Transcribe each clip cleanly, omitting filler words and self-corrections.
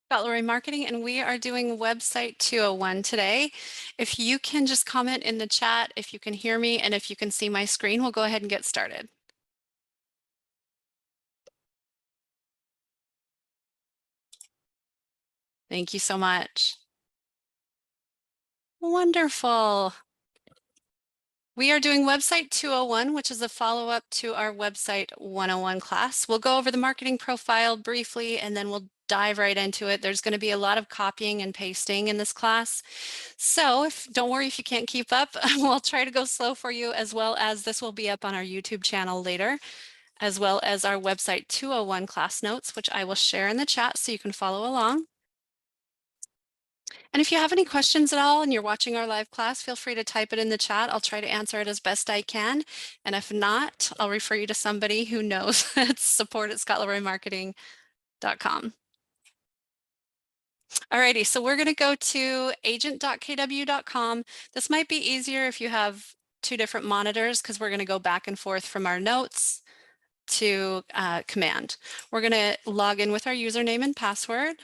Lori Marketing, and we are doing website 201 today. If you can just comment in the chat, if you can hear me and if you can see my screen, we'll go ahead and get started. Thank you so much. Wonderful. We are doing website 201, which is a follow-up to our website 101 class. We'll go over the marketing profile briefly, and then we'll dive right into it. There's going to be a lot of copying and pasting in this class. So don't worry if you can't keep up. We'll try to go slow for you, as well as this will be up on our YouTube channel later, as well as our website 201 class notes, which I will share in the chat so you can follow along. And if you have any questions at all and you're watching our live class, feel free to type it in the chat. I'll try to answer it as best I can. And if not, I'll refer you to somebody who knows. It's support@scottleroymarketing.com. Alrighty, so we're going to go to agent.kw.com. This might be easier if you have two different monitors because we're going to go back and forth from our notes to command. We're going to log in with our username and password.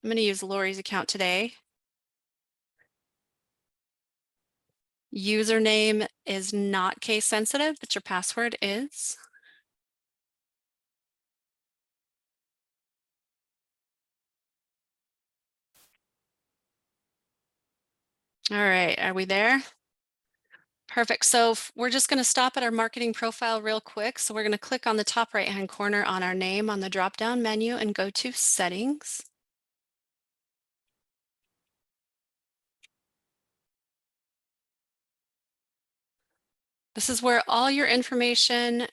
I'm going to use Lori's account today. Username is not case sensitive, but your password is. All right, are we there? Perfect. So we're just going to stop at our marketing profile real quick. So we're going to click on the top right-hand corner on our name on the drop-down menu and go to Settings. This is where all your information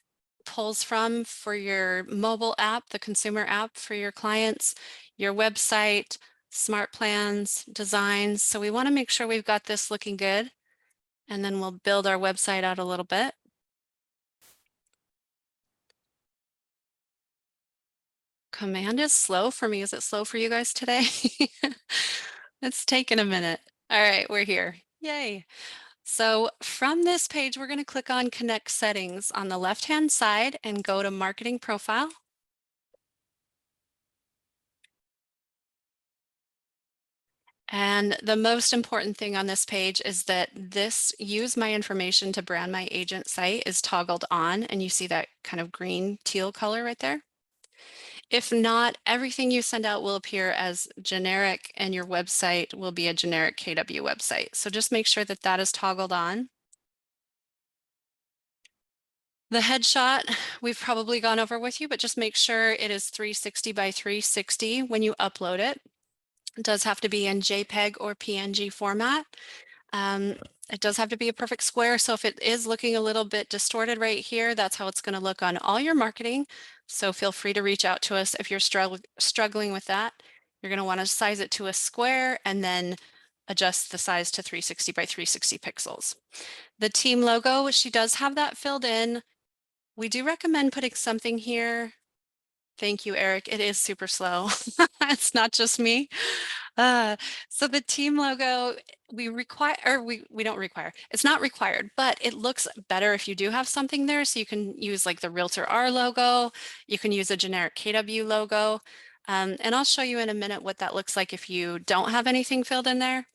pulls from for your mobile app, the consumer app for your clients, your website, smart plans, designs. So we want to make sure we've got this looking good. And then we'll build our website out a little bit. Command is slow for me. Is it slow for you guys today? It's taken a minute. All right, we're here. Yay. So from this page, we're going to click on Connect Settings on the left-hand side and go to Marketing Profile. And the most important thing on this page is that this Use My Information to Brand My Agent site is toggled on, and you see that kind of green teal color right there. If not, everything you send out will appear as generic and your website will be a generic KW website. So just make sure that that is toggled on. The headshot we've probably gone over with you, but just make sure it is 360 by 360 when you upload it. It does have to be in JPEG or PNG format. It does have to be a perfect square. So if it is looking a little bit distorted right here, that's how it's going to look on all your marketing. So feel free to reach out to us if you're struggling with that. You're going to want to size it to a square and then adjust the size to 360 by 360 pixels. The team logo, she does have that filled in. We do recommend putting something here. Thank you, Eric. It is super slow. It's not just me. So the team logo, we don't require, it's not required, but it looks better if you do have something there. So you can use like the Realtor R logo, you can use a generic KW logo. And I'll show you in a minute what that looks like if you don't have anything filled in there.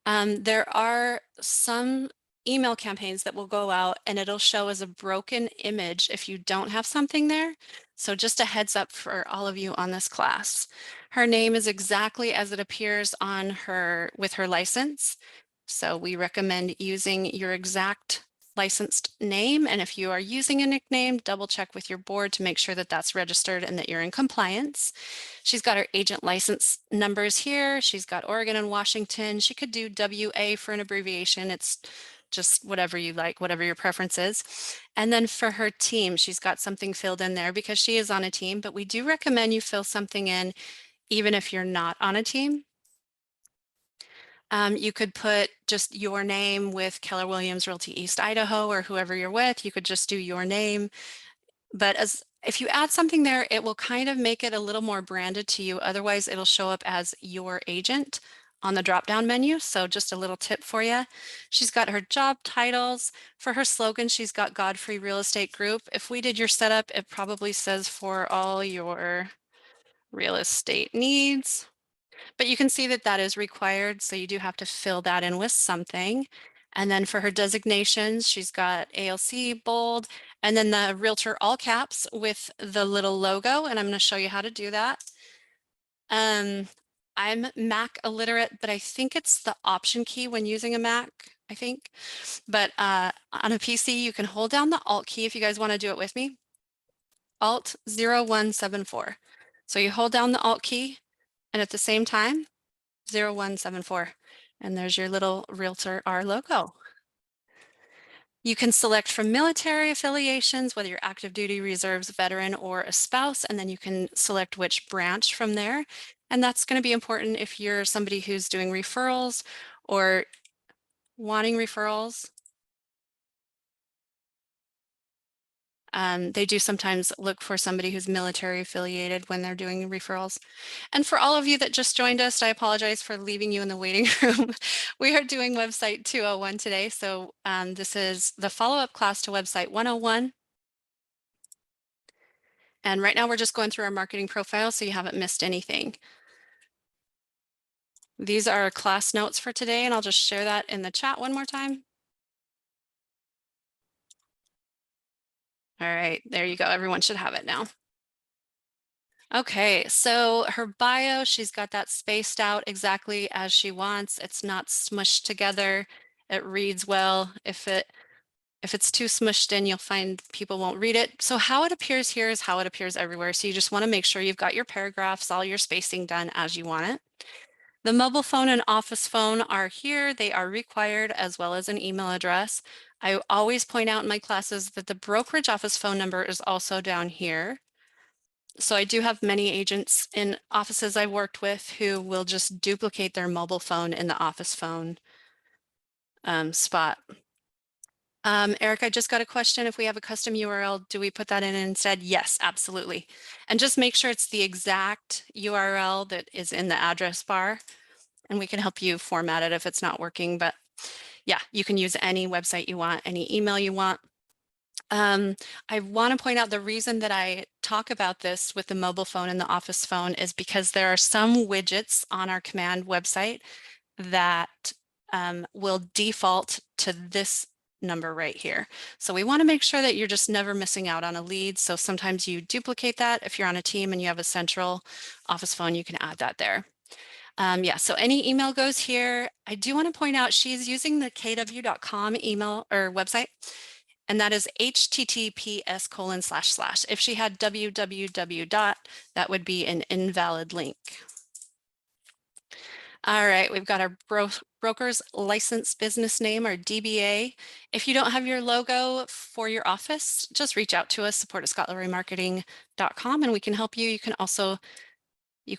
There are some email campaigns that will go out and it'll show as a broken image if you don't have something there. So just a heads up for all of you on this class. Her name is exactly as it appears on her with her license. So we recommend using your exact licensed name. And if you are using a nickname, double check with your board to make sure that that's registered and that you're in compliance. She's got her agent license numbers here. She's got Oregon and Washington. She could do WA for an abbreviation. It's just whatever you like, whatever your preference is. And then for her team, she's got something filled in there because she is on a team, but we do recommend you fill something in even if you're not on a team. You could put just your name with Keller Williams Realty East Idaho or whoever you're with. You could just do your name. But if you add something there, it will kind of make it a little more branded to you. Otherwise, it'll show up as your agent on the drop-down menu. So just a little tip for you. She's got her job titles. For her slogan, she's got Godfrey Real Estate Group. If we did your setup, it probably says for all your real estate needs. But you can see that that is required, so you do have to fill that in with something. And then for her designations, she's got ALC bold, and then the realtor all caps with the little logo, and I'm going to show you how to do that. I'm Mac illiterate, but I think it's the Option key when using a Mac, I think. But on a PC, you can hold down the Alt key if you guys want to do it with me. Alt 0174. So you hold down the Alt key, and at the same time, 0174. And there's your little Realtor R logo. You can select from military affiliations, whether you're active duty, reserves, veteran, or a spouse, and then you can select which branch from there. And that's going to be important if you're somebody who's doing referrals or wanting referrals. They do sometimes look for somebody who's military affiliated when they're doing referrals. And for all of you that just joined us, I apologize for leaving you in the waiting room. We are doing website 201 today. So this is the follow-up class to website 101. And right now we're just going through our marketing profile so you haven't missed anything. These are class notes for today, and I'll just share that in the chat one more time. All right, there you go. Everyone should have it now. Okay, so her bio, she's got that spaced out exactly as she wants. It's not smushed together. It reads well. If it's too smushed in, you'll find people won't read it. So how it appears here is how it appears everywhere. So you just want to make sure you've got your paragraphs, all your spacing done as you want it. The mobile phone and office phone are here. They are required, as well as an email address. I always point out in my classes that the brokerage office phone number is also down here. So I do have many agents in offices I've worked with who will just duplicate their mobile phone in the office phone spot. Eric, I just got a question. If we have a custom URL, do we put that in instead? Yes, absolutely. And just make sure it's the exact URL that is in the address bar, and we can help you format it if it's not working. But yeah, you can use any website you want, any email you want. I want to point out the reason that I talk about this with the mobile phone and the office phone is because there are some widgets on our command website that will default to this number right here. So we want to make sure that you're just never missing out on a lead. So sometimes you duplicate that. If you're on a team and you have a central office phone, you can add that there. Yeah, so any email goes here. I do want to point out she's using the kw.com email or website, and that is https://. If she had www. That would be an invalid link. All right, we've got our broker's license business name, or DBA. If you don't have your logo for your office, just reach out to us, support@scottlerymarketing.com, and we can help you. You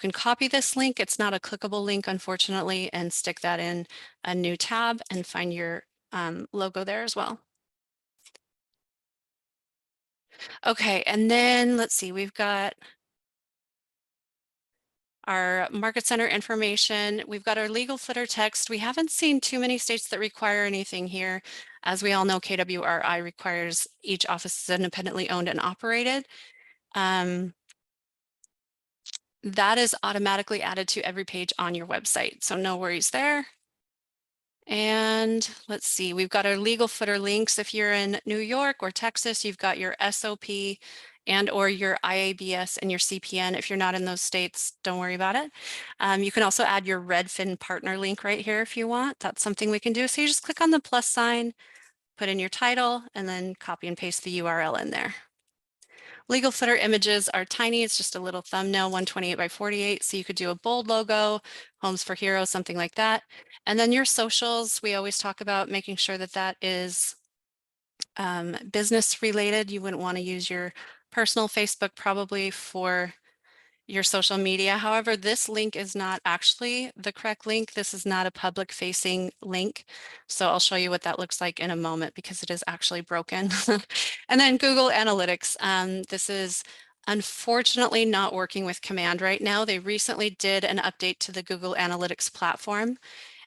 can copy this link. It's not a clickable link, unfortunately, and stick that in a new tab and find your logo there as well. Okay, and then let's see, we've got our market center information. We've got our legal footer text. We haven't seen too many states that require anything here. As we all know, KWRI requires each office is independently owned and operated. That is automatically added to every page on your website, so no worries there. And let's see, we've got our legal footer links. If you're in New York or Texas, you've got your SOP and or your IABS and your CPN. If you're not in those states, don't worry about it. You can also add your Redfin partner link right here if you want. That's something we can do. So you just click on the plus sign, put in your title, and then copy and paste the URL in there. Legal footer images are tiny. It's just a little thumbnail, 128 by 48. So you could do a bold logo, Homes for Heroes, something like that. And then your socials, we always talk about making sure that that is business related. You wouldn't want to use your personal Facebook probably for your social media. However, this link is not actually the correct link. This is not a public facing link. So I'll show you what that looks like in a moment because it is actually broken. And then Google Analytics. This is unfortunately not working with command right now. They recently did an update to the Google Analytics platform,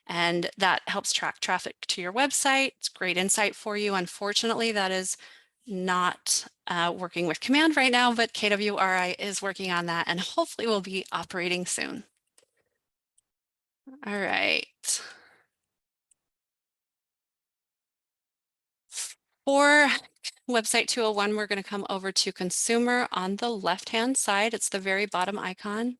and that helps track traffic to your website. It's great insight for you. Unfortunately, that is not working with command right now, but KWRI is working on that and hopefully will be operating soon. All right. For website 201, we're going to come over to consumer on the left-hand side. It's the very bottom icon.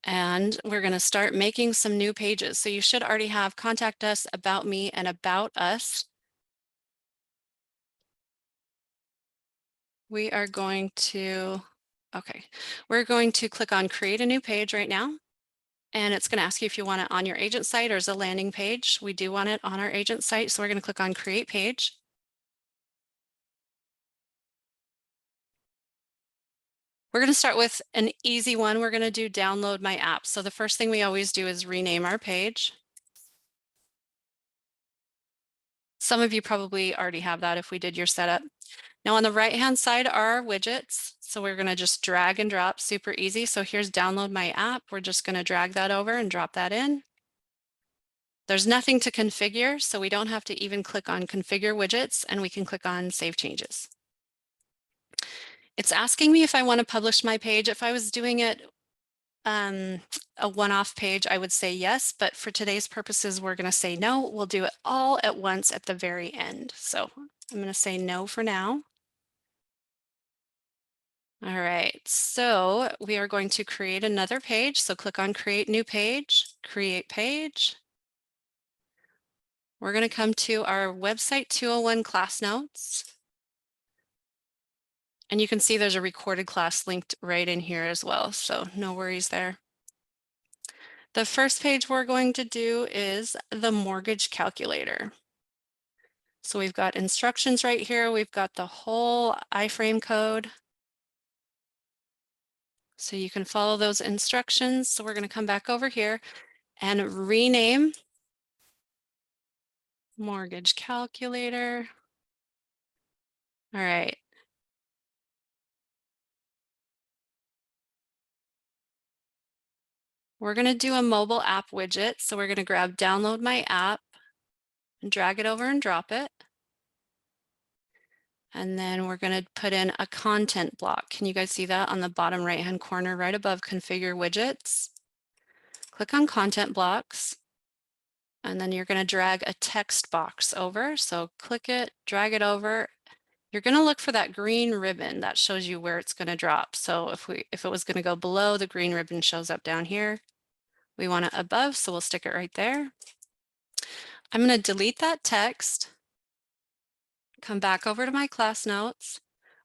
And we're going to start making some new pages. So you should already have contact us, about me, and about us. We are going to, okay, we're going to click on create a new page right now. And it's going to ask you if you want it on your agent site or as a landing page. We do want it on our agent site. So we're going to click on create page. We're going to start with an easy one. We're going to do download my app. So the first thing we always do is rename our page. Some of you probably already have that if we did your setup. Now on the right-hand side are our widgets. So we're going to just drag and drop, super easy. So here's download my app. We're just going to drag that over and drop that in. There's nothing to configure, so we don't have to even click on configure widgets, and we can click on save changes. It's asking me if I want to publish my page. If I was doing it a one-off page, I would say yes, but for today's purposes, we're going to say no. We'll do it all at once at the very end. So I'm going to say no for now. All right, so we are going to create another page. So click on create new page, create page. We're going to come to our website 201 class notes. And you can see there's a recorded class linked right in here as well. So no worries there. The first page we're going to do is the mortgage calculator. So we've got instructions right here. We've got the whole iframe code. So you can follow those instructions. So we're going to come back over here and rename mortgage calculator. All right. We're going to do a mobile app widget. So we're going to grab download my app and drag it over and drop it. And then we're going to put in a content block. Can you guys see that on the bottom right-hand corner right above configure widgets? Click on content blocks. And then you're going to drag a text box over. So click it, drag it over. You're going to look for that green ribbon that shows you where it's going to drop. So if it was going to go below, the green ribbon shows up down here. We want it above, so we'll stick it right there. I'm going to delete that text. Come back over to my class notes.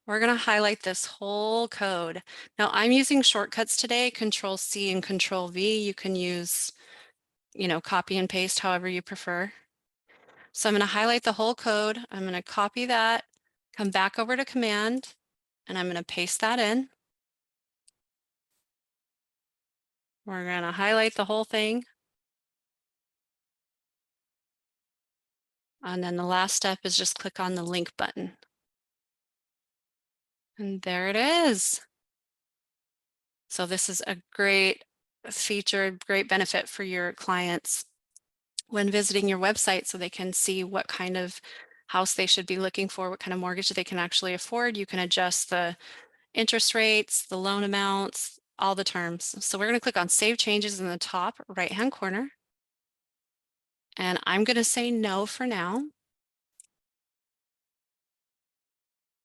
We're going to highlight this whole code. Now I'm using shortcuts today, Control C and Control V. You can use, copy and paste however you prefer. So I'm going to highlight the whole code. I'm going to copy that, come back over to Command, and I'm going to paste that in. We're going to highlight the whole thing. And then the last step is just click on the link button. And there it is. So this is a great feature, great benefit for your clients when visiting your website so they can see what kind of house they should be looking for, what kind of mortgage they can actually afford. You can adjust the interest rates, the loan amounts, all the terms. So we're going to click on Save Changes in the top right-hand corner. And I'm going to say no for now.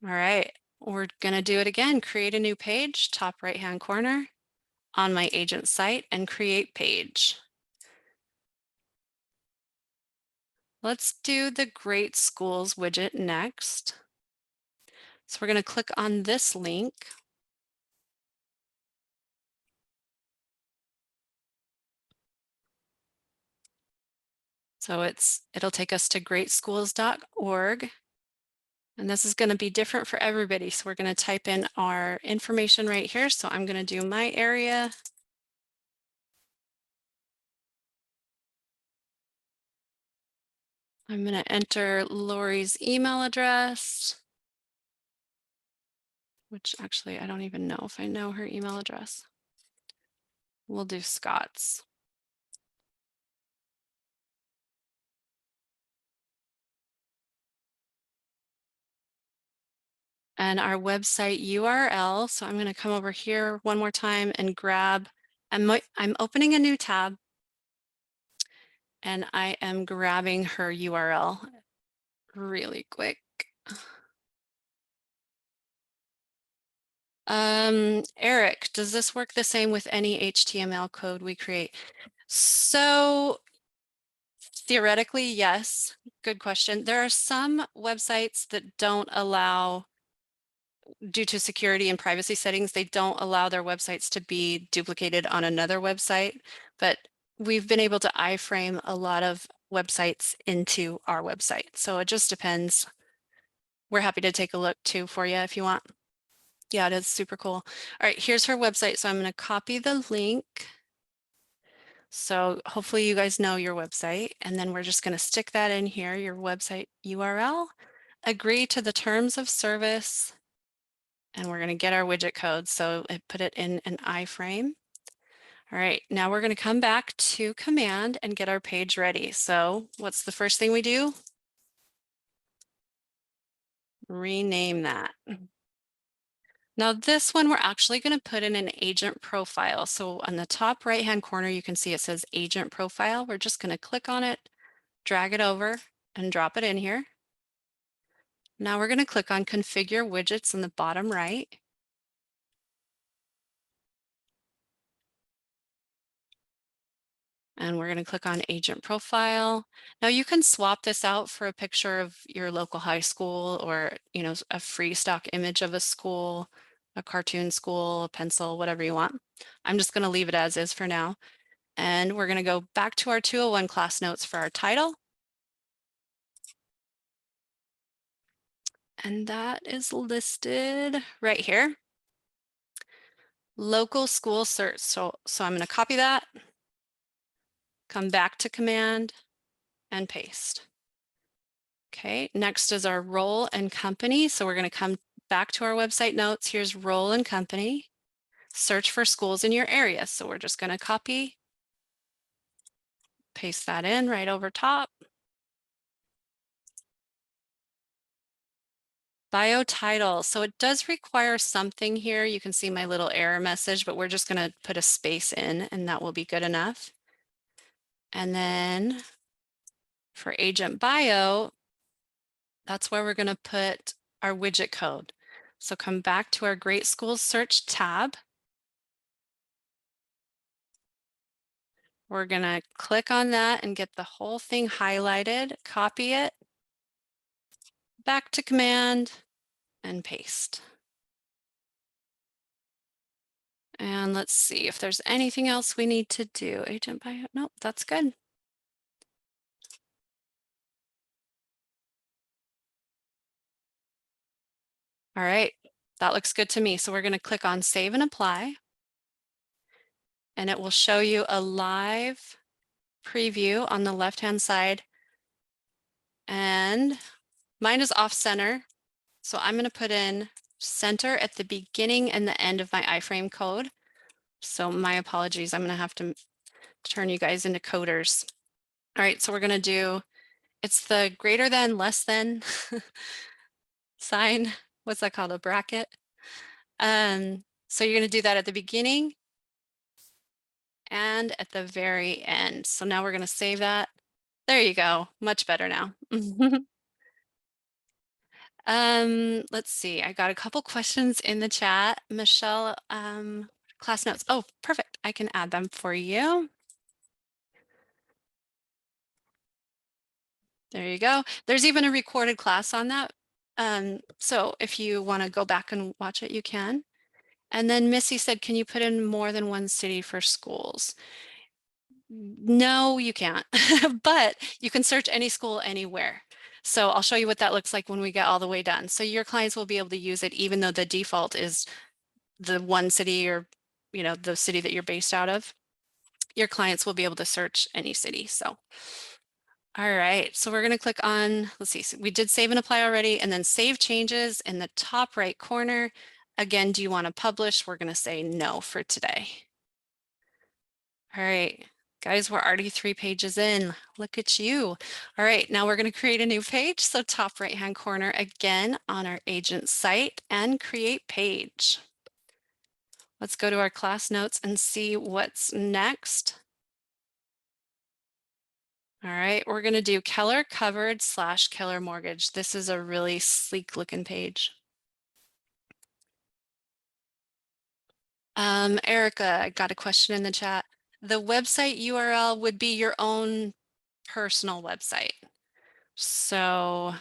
All right, we're going to do it again. Create a new page, top right-hand corner on my agent site and create page. Let's do the Great Schools widget next. So we're going to click on this link. So it'll take us to greatschools.org. And this is going to be different for everybody. So we're going to type in our information right here. So I'm going to do my area. I'm going to enter Lori's email address, which actually I don't even know if I know her email address. We'll do Scott's. and our website URL. So I'm going to come over here one more time and grab, I'm opening a new tab and I am grabbing her URL really quick. Eric, does this work the same with any HTML code we create? So theoretically, yes. Good question. There are some websites that don't allow, due to security and privacy settings, they don't allow their websites to be duplicated on another website, but we've been able to iframe a lot of websites into our website. So it just depends. We're happy to take a look too for you if you want. Yeah, it is super cool. All right, here's her website. So I'm going to copy the link. So hopefully you guys know your website, and then we're just going to stick that in here, your website URL, agree to the terms of service, and we're going to get our widget code. So I put it in an iframe. All right, now we're going to come back to command and get our page ready. So what's the first thing we do? Rename that. Now this one, we're actually going to put in an agent profile. So on the top right-hand corner, you can see it says agent profile. We're just going to click on it, drag it over, and drop it in here. Now we're going to click on configure widgets in the bottom right. And we're going to click on agent profile. Now you can swap this out for a picture of your local high school, or, you know, a free stock image of a school, a cartoon school, a pencil, whatever you want. I'm just going to leave it as is for now. And we're going to go back to our 201 class notes for our title. And that is listed right here. Local school search. So I'm going to copy that, come back to command, and paste. Okay, next is our role and company. So we're going to come back to our website notes. Here's role and company. Search for schools in your area. So we're just going to copy, paste that in right over top. Bio title. So it does require something here. You can see my little error message, but we're just going to put a space in and that will be good enough. And then for agent bio, that's where we're going to put our widget code. So come back to our Great Schools Search tab. We're going to click on that and get the whole thing highlighted, copy it, back to command, and paste. And let's see if there's anything else we need to do. Agent bio, nope, that's good. All right, that looks good to me. So we're going to click on Save and Apply. And it will show you a live preview on the left-hand side. And mine is off center. So I'm going to put in center at the beginning and the end of my iframe code. So my apologies, I'm going to have to turn you guys into coders. All right, so we're going to do, it's the greater than, less than sign. What's that called? A bracket. So you're going to do that at the beginning and at the very end. So now we're going to save that. There you go. Much better now. Let's see. I got a couple questions in the chat. Michelle, class notes. Oh, perfect. I can add them for you. There you go. There's even a recorded class on that. So if you want to go back and watch it, you can. And then Missy said, can you put in more than one city for schools? No, you can't, but you can search any school anywhere. So I'll show you what that looks like when we get all the way done. So your clients will be able to use it even though the default is the one city, or, you know, the city that you're based out of. Your clients will be able to search any city. So, all right, so we're going to click on, let's see, so we did save and apply already, and then save changes in the top right corner. Again, do you want to publish? We're going to say no for today. All right, Guys, we're already 3 pages in. Look at you. All right, now we're going to create a new page. So top right-hand corner again on our agent site and create page. Let's go to our class notes and see what's next. All right, we're going to do Keller Covered / Keller Mortgage. This is a really sleek looking page. Erica, I got a question in the chat. The website URL would be your own personal website. So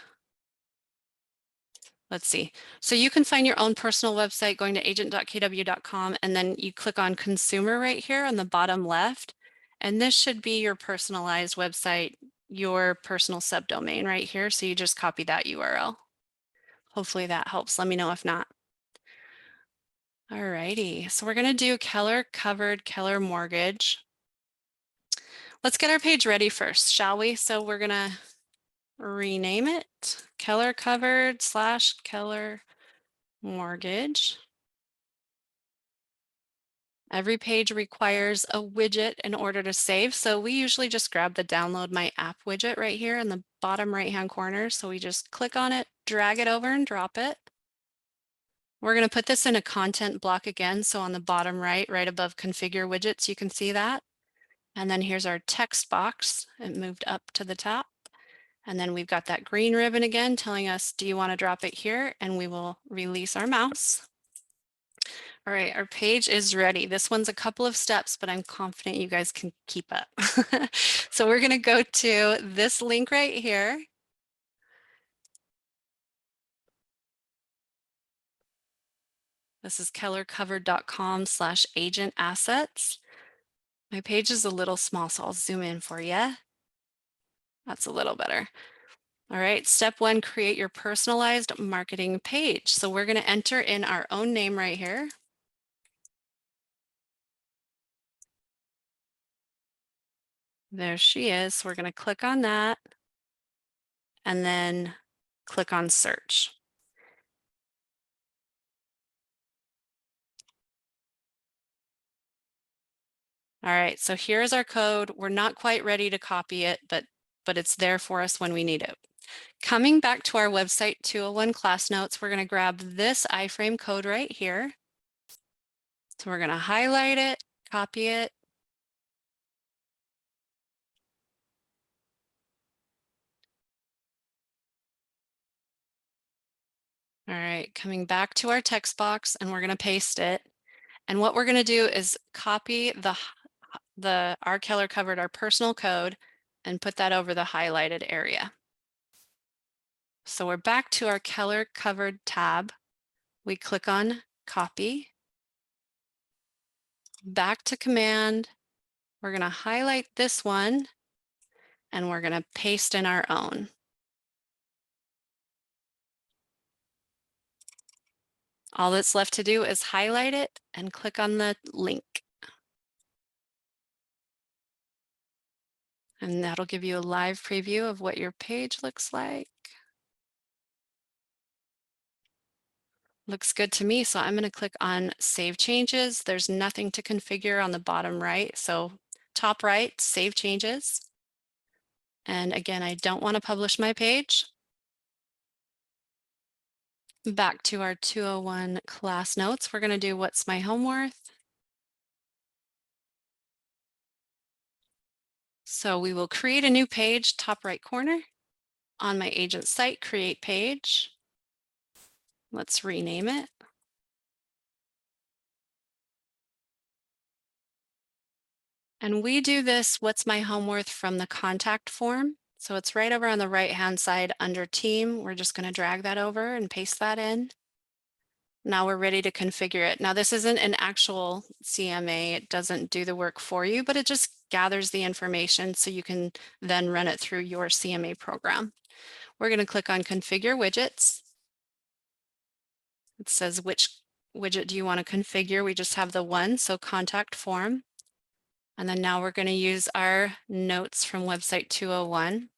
let's see. So you can find your own personal website going to agent.kw.com, and then you click on consumer right here on the bottom left. And this should be your personalized website, your personal subdomain right here. So you just copy that URL. Hopefully that helps. Let me know if not. All righty. So we're going to do Keller Covered, Keller Mortgage. Let's get our page ready first, shall we? So we're going to rename it Keller Covered / Keller Mortgage. Every page requires a widget in order to save. So we usually just grab the download my app widget right here in the bottom right-hand corner. So we just click on it, drag it over and drop it. We're going to put this in a content block again. So on the bottom right, right above configure widgets, you can see that. And then here's our text box. It moved up to the top. And then we've got that green ribbon again telling us, do you want to drop it here? And we will release our mouse. All right, our page is ready. This one's a couple of steps, but I'm confident you guys can keep up. So we're going to go to this link right here. This is kellercovered.com / agent assets. My page is a little small, so I'll zoom in for you. That's a little better. All right, step 1, create your personalized marketing page. So we're going to enter in our own name right here. There she is. So we're going to click on that and then click on search. All right, so here's our code. We're not quite ready to copy it, but it's there for us when we need it. Coming back to our website 201 class notes, we're going to grab this iframe code right here. So we're going to highlight it, copy it. All right, coming back to our text box, and we're going to paste it. And what we're going to do is copy our Keller Covered, our personal code, and put that over the highlighted area. So we're back to our Keller Covered tab. We click on copy, back to command. We're going to highlight this one and we're going to paste in our own. All that's left to do is highlight it and click on the link. And that'll give you a live preview of what your page looks like. Looks good to me, so I'm going to click on Save Changes. There's nothing to configure on the bottom right, so top right, Save Changes. And again, I don't want to publish my page. Back to our 201 class notes, we're going to do what's my home worth. So we will create a new page, top right corner. On my agent site, create page. Let's rename it. And we do this, what's my home worth, from the contact form. So it's right over on the right-hand side under team. We're just going to drag that over and paste that in. Now we're ready to configure it. Now this isn't an actual CMA. It doesn't do the work for you, but it just gathers the information so you can then run it through your CMA program. We're going to click on configure widgets. It says which widget do you want to configure. We just have the one, so contact form. And then now we're going to use our notes from website 201.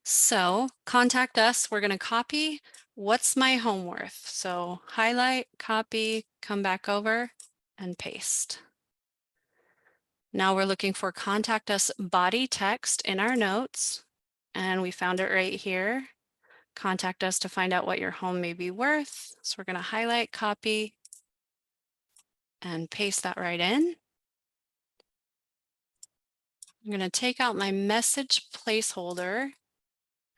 So contact us, we're going to copy what's my home worth. So highlight, copy, come back over and paste. Now we're looking for contact us body text in our notes, and we found it right here. Contact us to find out what your home may be worth. So we're going to highlight, copy, and paste that right in. I'm going to take out my message placeholder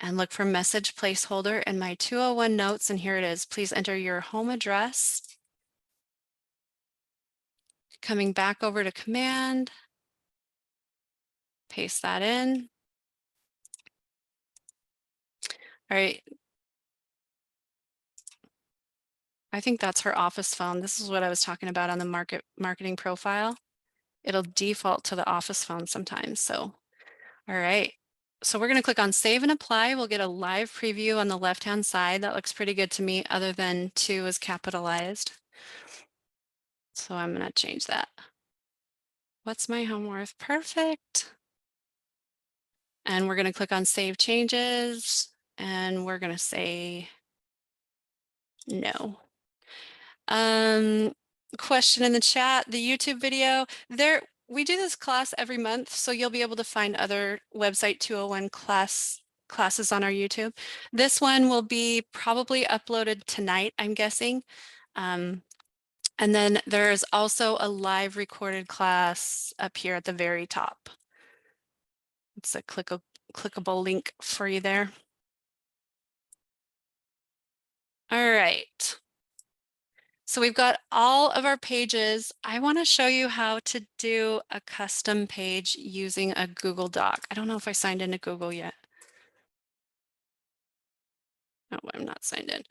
and look for message placeholder in my 201 notes, and here it is. Please enter your home address. Coming back over to command, paste that in. All right. I think that's her office phone. This is what I was talking about on the marketing profile. It'll default to the office phone sometimes. So, all right. So we're going to click on save and apply. We'll get a live preview on the left-hand side. That looks pretty good to me, other than 2 is capitalized. So I'm going to change that. What's my home worth? Perfect. And we're going to click on save changes, and we're going to say no. Question in the chat, the YouTube video there. We do this class every month, so you'll be able to find other website 201 classes on our YouTube. This one will be probably uploaded tonight, I'm guessing. And then there is also a live recorded class up here at the very top. It's a clickable link for you there. All right. So we've got all of our pages. I want to show you how to do a custom page using a Google Doc. I don't know if I signed into Google yet. No, I'm not signed in.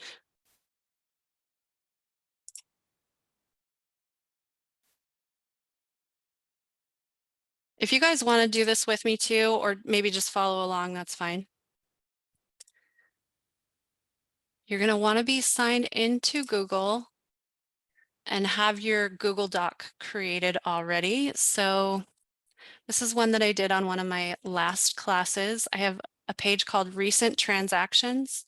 If you guys want to do this with me too, or maybe just follow along, that's fine. You're going to want to be signed into Google and have your Google Doc created already. So this is one that I did on one of my last classes. I have a page called Recent Transactions.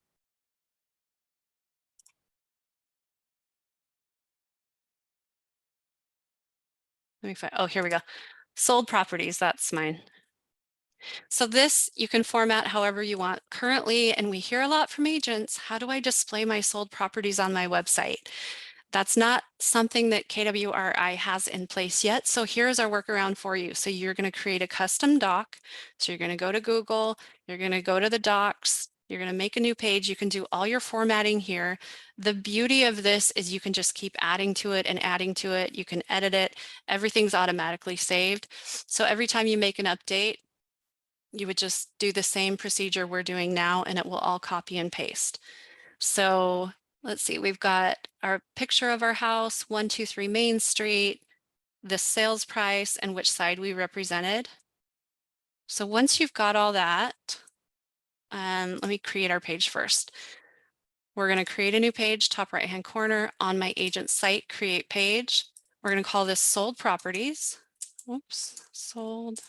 Let me find, oh, here we go. Sold properties, that's mine. So this you can format however you want. Currently, and we hear a lot from agents, how do I display my sold properties on my website? That's not something that KWRI has in place yet. So here's our workaround for you. So you're going to create a custom doc. So you're going to go to Google, you're going to go to the docs, you're going to make a new page. You can do all your formatting here. The beauty of this is you can just keep adding to it and adding to it. You can edit it. Everything's automatically saved. So every time you make an update, you would just do the same procedure we're doing now, and it will all copy and paste. So let's see, we've got our picture of our house, 123 Main Street, the sales price, and which side we represented. So once you've got all that, let me create our page first. We're going to create a new page, top right-hand corner, on my agent site, create page. We're going to call this sold properties. Whoops, sold.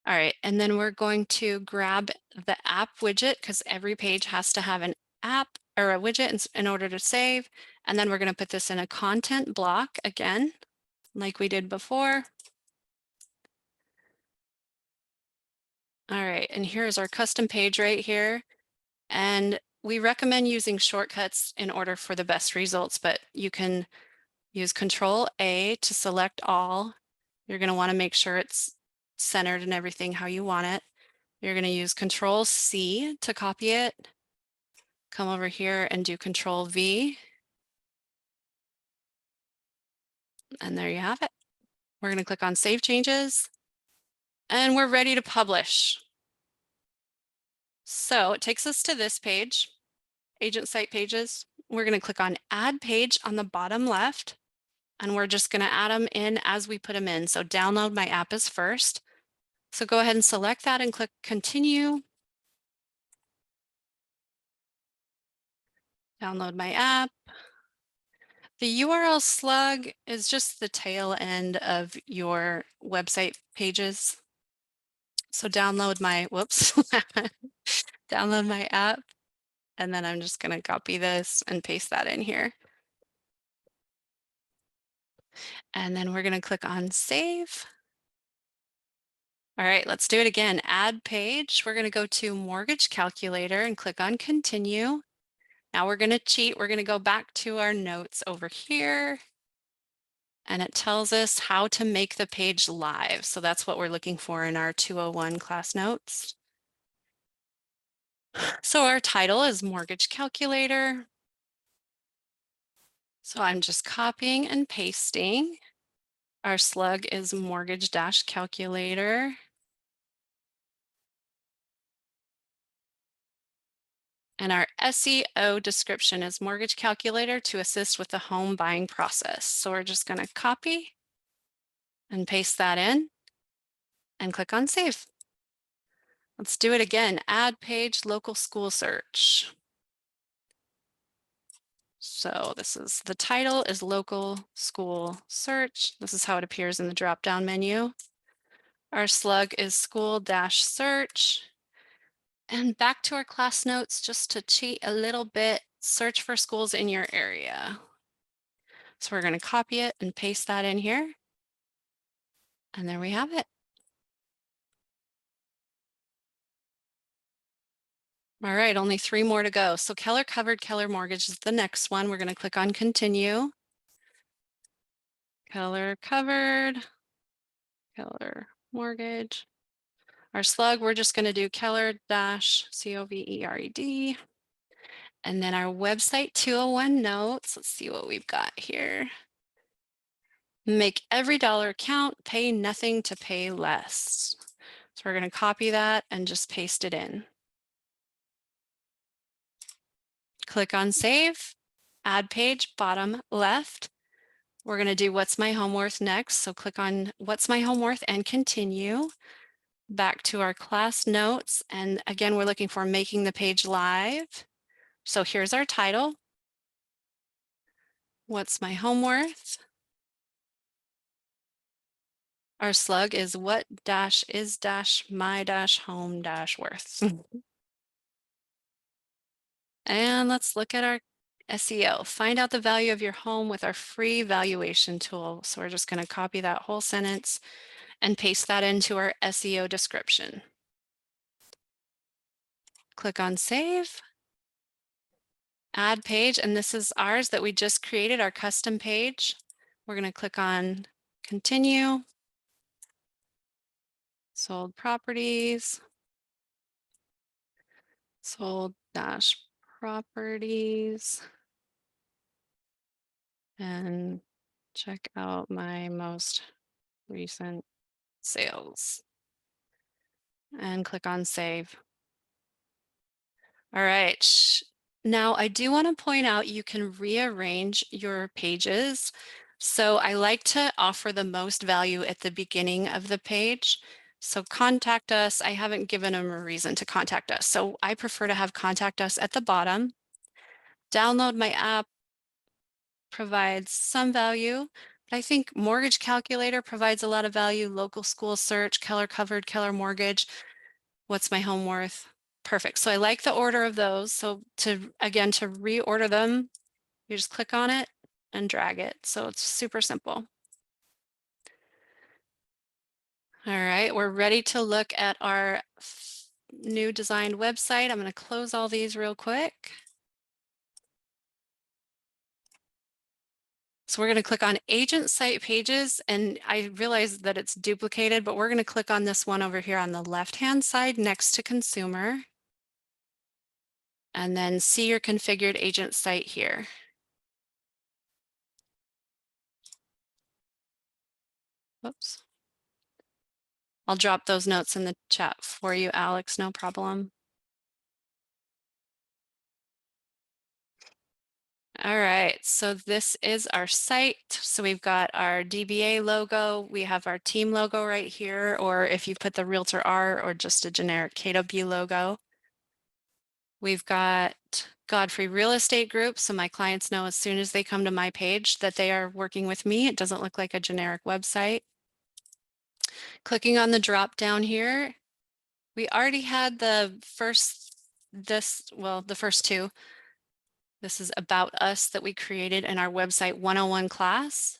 All right, and then we're going to grab the app widget because every page has to have an app or a widget in order to save. And then we're going to put this in a content block again, like we did before. All right, and here's our custom page right here. And we recommend using shortcuts in order for the best results, but you can use Control A to select all. You're going to want to make sure it's centered and everything how you want it. You're going to use Control C to copy it. Come over here and do Control V. And there you have it. We're going to click on Save Changes. And we're ready to publish. So it takes us to this page, Agent Site Pages. We're going to click on Add Page on the bottom left. And we're just going to add them in as we put them in. So download my app is first. So go ahead and select that and click Continue. Download my app. The URL slug is just the tail end of your website pages. So download my, whoops, download my app, and then I'm just going to copy this and paste that in here. And then we're going to click on save. All right, let's do it again. Add page. We're going to go to mortgage calculator and click on continue. Now we're going to cheat. We're going to go back to our notes over here. And it tells us how to make the page live. So that's what we're looking for in our 201 class notes. So our title is mortgage calculator. So I'm just copying and pasting. Our slug is mortgage dash calculator. And our SEO description is mortgage calculator to assist with the home buying process. So we're just going to copy and paste that in and click on save. Let's do it again. Add page local school search. So this is the title is local school search. This is how it appears in the drop-down menu. Our slug is school dash search. And back to our class notes, just to cheat a little bit, search for schools in your area. So we're going to copy it and paste that in here. And there we have it. All right, only 3 more to go. So Keller Covered, Keller Mortgage is the next one. We're going to click on continue. Keller Covered, Keller Mortgage. Our slug, we're just going to do Keller-Covered. And then our website 201 notes. Let's see what we've got here. Make every dollar count, pay nothing to pay less. So we're going to copy that and just paste it in. Click on save, add page, bottom left. We're going to do what's my home worth next. So click on what's my home worth and continue. Back to our class notes. And again, we're looking for making the page live. So here's our title. What's my home worth? Our slug is what dash is dash my dash home dash worth. And let's look at our SEO. Find out the value of your home with our free valuation tool. So we're just going to copy that whole sentence and paste that into our SEO description. Click on save. Add page, and this is ours that we just created, our custom page. We're going to click on continue. Sold properties. Sold dash properties. And check out my most recent sales. And click on save. All right. Now I do want to point out you can rearrange your pages. So I like to offer the most value at the beginning of the page. So contact us. I haven't given them a reason to contact us. So I prefer to have contact us at the bottom. Download my app provides some value, but I think mortgage calculator provides a lot of value. Local school search, Keller Covered, Keller Mortgage. What's my home worth? Perfect. So I like the order of those. So to reorder them, you just click on it and drag it. So it's super simple. All right, we're ready to look at our new designed website. I'm going to close all these real quick. So we're going to click on agent site pages, and I realize that it's duplicated, but we're going to click on this one over here on the left-hand side next to consumer. And then see your configured agent site here. Whoops. I'll drop those notes in the chat for you, Alex, no problem. All right, so this is our site. So we've got our DBA logo, we have our team logo right here, or if you put the Realtor R or just a generic KW logo. We've got Godfrey Real Estate Group, so my clients know as soon as they come to my page that they are working with me. It doesn't look like a generic website. Clicking on the drop down here, we already had the first two. This is about us that we created in our website 101 class.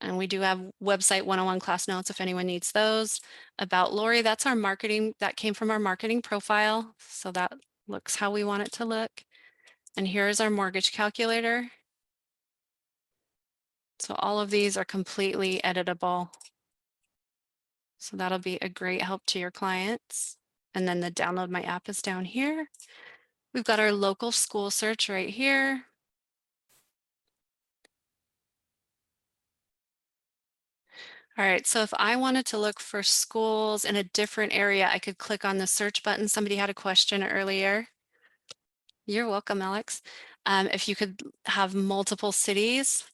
And we do have website 101 class notes if anyone needs those. About Lori, that's our marketing, that came from our marketing profile. So that looks how we want it to look. And here's our mortgage calculator. So all of these are completely editable. So that'll be a great help to your clients. And then the download my app is down here. We've got our local school search right here. All right, so if I wanted to look for schools in a different area, I could click on the search button. Somebody had a question earlier. You're welcome, Alex. If you could have multiple cities.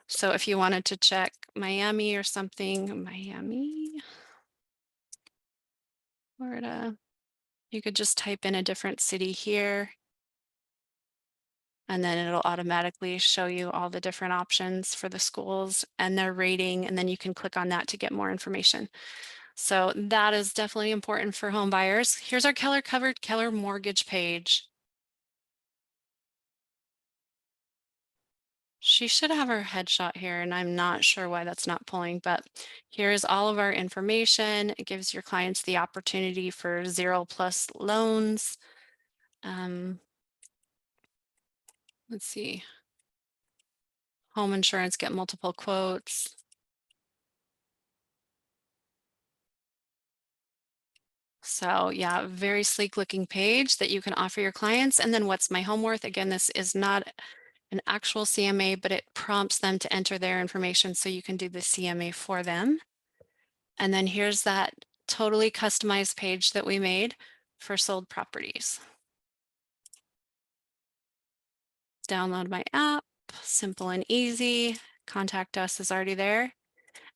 So if you wanted to check Miami or something, Miami, Florida, you could just type in a different city here. And then it'll automatically show you all the different options for the schools and their rating. And then you can click on that to get more information. So that is definitely important for home buyers. Here's our Keller Covered Keller mortgage page. She should have her headshot here, and I'm not sure why that's not pulling, but here's all of our information. It gives your clients the opportunity for 0+ loans. Let's see. Home insurance, get multiple quotes. So yeah, very sleek looking page that you can offer your clients. And then what's my home worth? Again, this is not an actual CMA, but it prompts them to enter their information so you can do the CMA for them. And then here's that totally customized page that we made for sold properties. Download my app, simple and easy. Contact us is already there.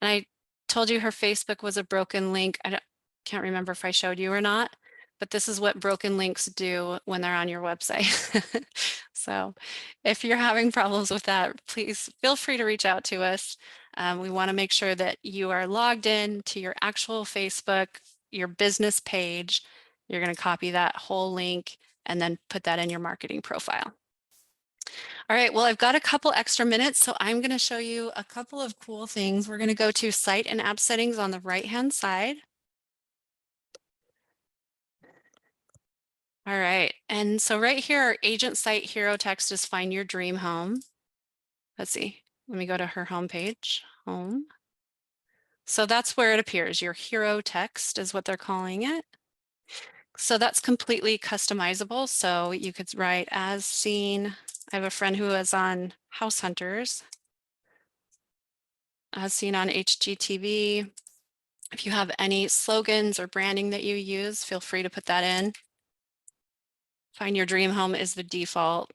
And I told you her Facebook was a broken link. Can't remember if I showed you or not, but this is what broken links do when they're on your website. So if you're having problems with that, please feel free to reach out to us. We want to make sure that you are logged in to your actual Facebook, your business page. You're going to copy that whole link and then put that in your marketing profile. All right, well, I've got a couple extra minutes, so I'm going to show you a couple of cool things. We're going to go to Site and App Settings on the right-hand side. All right, and so right here, our agent site hero text is Find Your Dream Home. Let's see, let me go to her homepage, Home. So that's where it appears. Your hero text is what they're calling it. So that's completely customizable. So you could write as seen. I have a friend who is on House Hunters, as seen on HGTV. If you have any slogans or branding that you use, feel free to put that in. Find Your Dream Home is the default.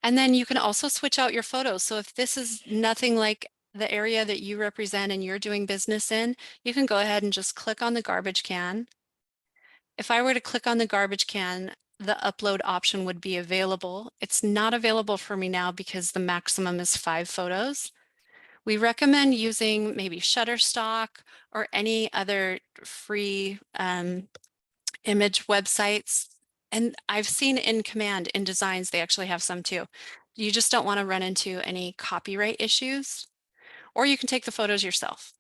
And then you can also switch out your photos. So if this is nothing like the area that you represent and you're doing business in, you can go ahead and just click on the garbage can. If I were to click on the garbage can, the upload option would be available. It's not available for me now because the maximum is 5 photos. We recommend using maybe Shutterstock or any other free image websites. And I've seen in Command, in Designs, they actually have some too. You just don't want to run into any copyright issues, or you can take the photos yourself.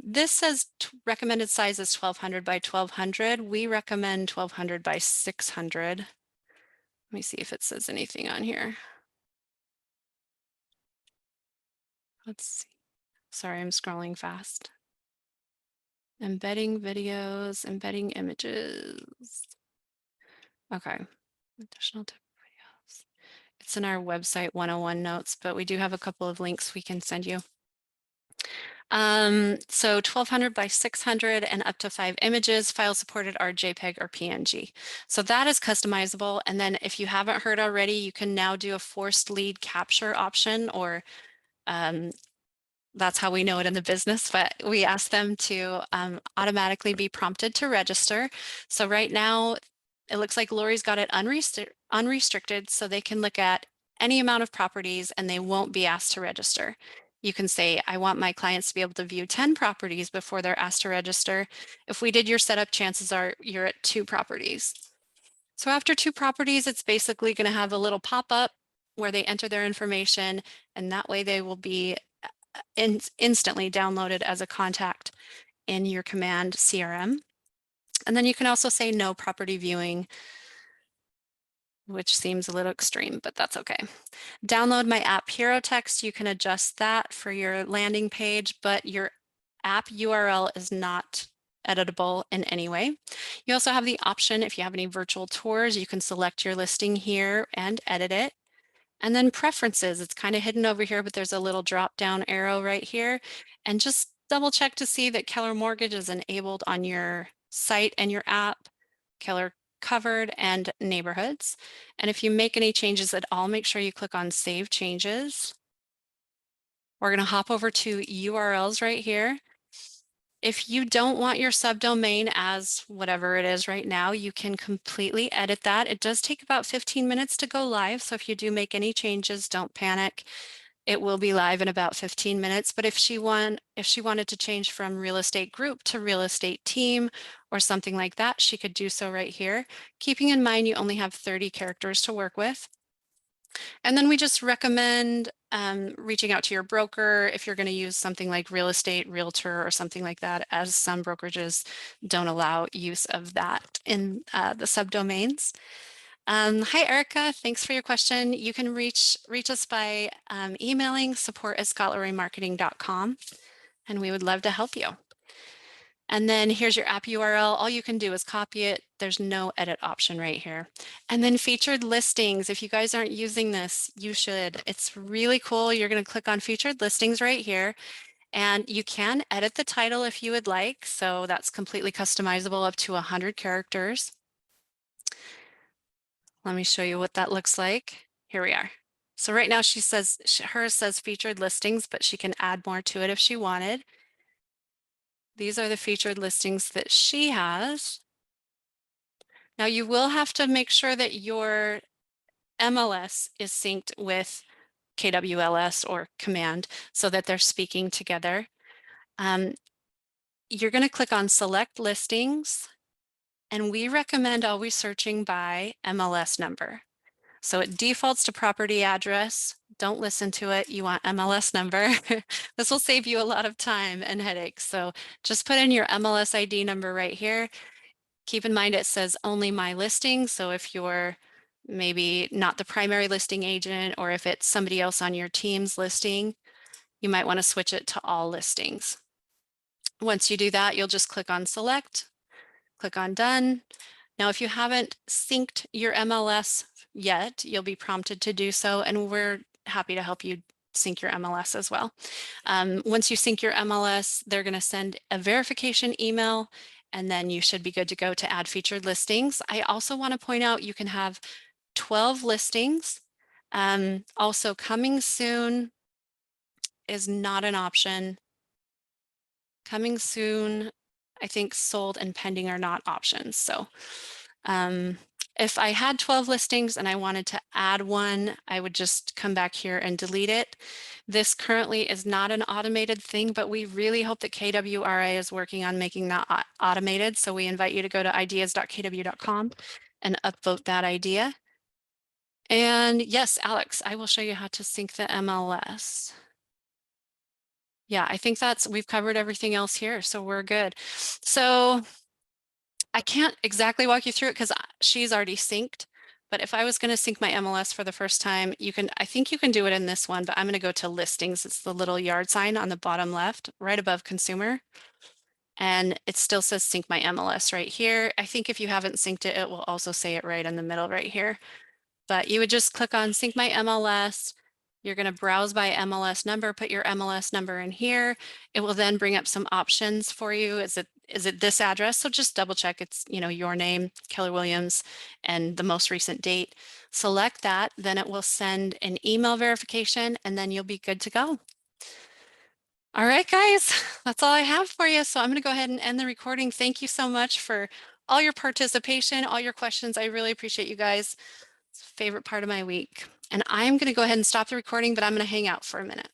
This says recommended size is 1200 by 1200. We recommend 1200 by 600. Let me see if it says anything on here. Let's see. Sorry, I'm scrolling fast. Embedding videos, embedding images. Okay. Additional tip videos. It's in our website 101 notes, but we do have a couple of links we can send you. So 1200 by 600 and up to 5 images. Files supported are JPEG or PNG. So that is customizable. And then if you haven't heard already, you can now do a forced lead capture option, or that's how we know it in the business, but we ask them to automatically be prompted to register. So right now, it looks like Lori's got it unrestricted, so they can look at any amount of properties and they won't be asked to register. You can say, I want my clients to be able to view 10 properties before they're asked to register. If we did your setup, chances are you're at 2 properties. So after 2 properties, it's basically going to have a little pop-up where they enter their information, and that way they will be instantly downloaded as a contact in your command CRM. And then you can also say no property viewing, which seems a little extreme, but that's okay. Download my app hero text. You can adjust that for your landing page, but your app URL is not editable in any way. You also have the option, if you have any virtual tours, you can select your listing here and edit it. And then preferences, it's kind of hidden over here, but there's a little drop down arrow right here. And just double check to see that Keller Mortgage is enabled on your site and your app, Keller Covered and Neighborhoods. And if you make any changes at all, make sure you click on Save Changes. We're going to hop over to URLs right here. If you don't want your subdomain as whatever it is right now, you can completely edit that. It does take about 15 minutes to go live. So if you do make any changes, don't panic. It will be live in about 15 minutes. But if she wanted to change from real estate group to real estate team or something like that, she could do so right here. Keeping in mind, you only have 30 characters to work with. And then we just recommend reaching out to your broker if you're going to use something like real estate, realtor, or something like that, as some brokerages don't allow use of that in the subdomains. Hi, Erica. Thanks for your question. You can reach us by emailing support@scholarlymarketing.com, and we would love to help you. And then here's your app URL. All you can do is copy it. There's no edit option right here. And then featured listings. If you guys aren't using this, you should. It's really cool. You're going to click on featured listings right here. And you can edit the title if you would like. So that's completely customizable up to 100 characters. Let me show you what that looks like. Here we are. So right now hers says featured listings, but she can add more to it if she wanted. These are the featured listings that she has. Now you will have to make sure that your MLS is synced with KWLS or command so that they're speaking together. You're going to click on select listings, and we recommend always searching by MLS number. So it defaults to property address. Don't listen to it. You want MLS number. This will save you a lot of time and headaches. So just put in your MLS ID number right here. Keep in mind it says only my listing. So if you're maybe not the primary listing agent, or if it's somebody else on your team's listing, you might want to switch it to all listings. Once you do that, you'll just click on select, click on done. Now, if you haven't synced your MLS yet, you'll be prompted to do so, and we're happy to help you sync your MLS as well. Once you sync your MLS, they're going to send a verification email, and then you should be good to go to add featured listings. I also want to point out you can have 12 listings. Also, coming soon is not an option. Coming soon, I think sold and pending are not options. So if I had 12 listings and I wanted to add one, I would just come back here and delete it. This currently is not an automated thing, but we really hope that KWRA is working on making that automated. So we invite you to go to ideas.kw.com and upvote that idea. And yes, Alex, I will show you how to sync the MLS. Yeah, I think we've covered everything else here, so we're good. So I can't exactly walk you through it because she's already synced, but if I was going to sync my MLS for the first time, I think you can do it in this one, but I'm going to go to listings. It's the little yard sign on the bottom left, right above consumer. And it still says sync my MLS right here. I think if you haven't synced it, it will also say it right in the middle right here. But you would just click on sync my MLS. You're going to browse by MLS number, put your MLS number in here. It will then bring up some options for you. Is it this address? So just double check it's, your name, Keller Williams, and the most recent date. Select that, then it will send an email verification, and then you'll be good to go. All right, guys, that's all I have for you. So I'm going to go ahead and end the recording. Thank you so much for all your participation, all your questions. I really appreciate you guys. It's a favorite part of my week. And I'm going to go ahead and stop the recording, but I'm going to hang out for a minute.